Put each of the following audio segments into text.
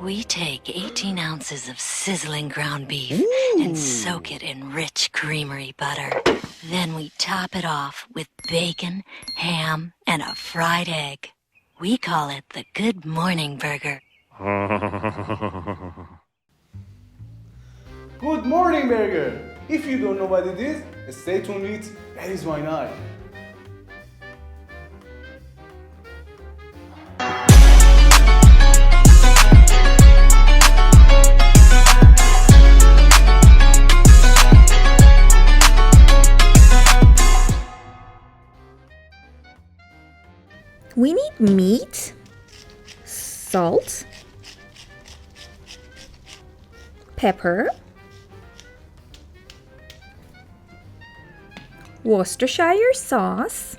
We take 18 ounces of sizzling ground beef and soak it in rich creamery butter. Then we top it off with bacon, ham, and a fried egg. We call it the Good Morning Burger. Good morning, burger! If you don't know what it is, stay tuned with That Is My Night. We need meat, salt, pepper, Worcestershire sauce,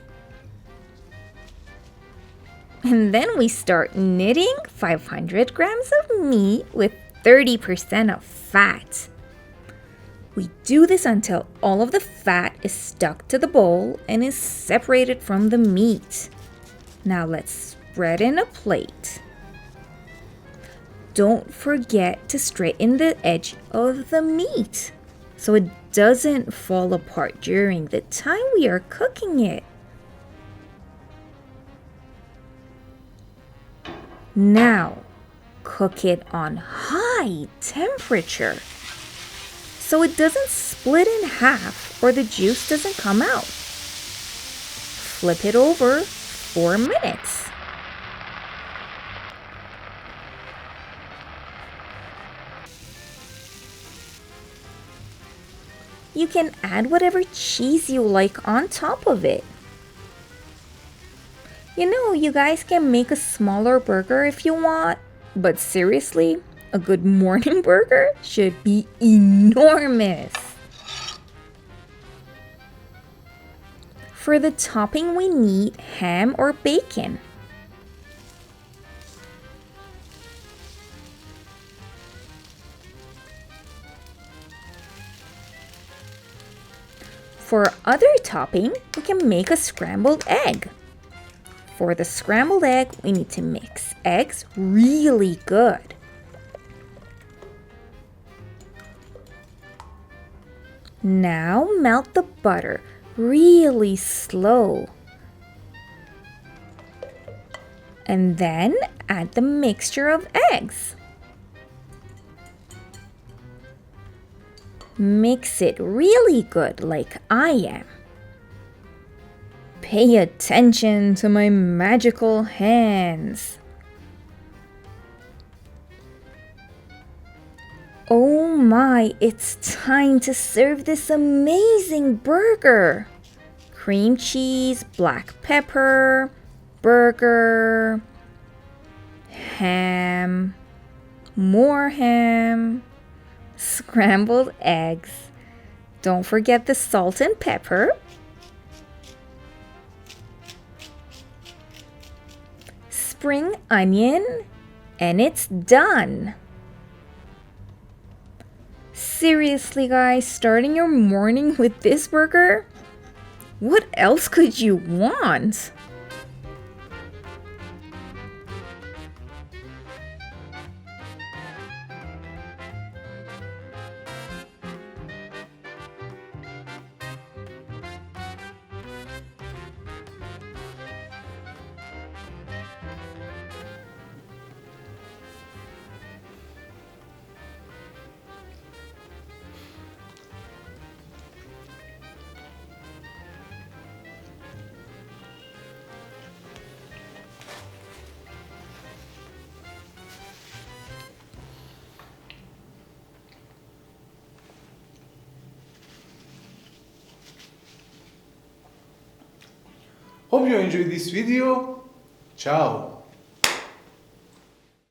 and then we start knitting 500 grams of meat with 30% of fat. We do this until all of the fat is stuck to the bowl and is separated from the meat. Now let's spread in a plate. Don't forget to straighten the edge of the meat so it doesn't fall apart during the time we are cooking it. Now, cook it on high temperature so it doesn't split in half or the juice doesn't come out. Flip it over 4 minutes. You can add whatever cheese you like on top of it. You know, you guys can make a smaller burger if you want, but seriously, a good morning burger should be enormous. For the topping, we need ham or bacon. For other topping, we can make a scrambled egg. For the scrambled egg, we need to mix eggs really good. Now melt the butter really slow. And then add the mixture of eggs. Mix it really good like I am. Pay attention to my magical hands. Oh my, it's time to serve this amazing burger. Cream cheese, black pepper, burger, ham, more ham, scrambled eggs. Don't forget the salt and pepper. Spring onion, and it's done. Seriously, guys, starting your morning with this burger? What else could you want? Hope you enjoyed this video. Ciao!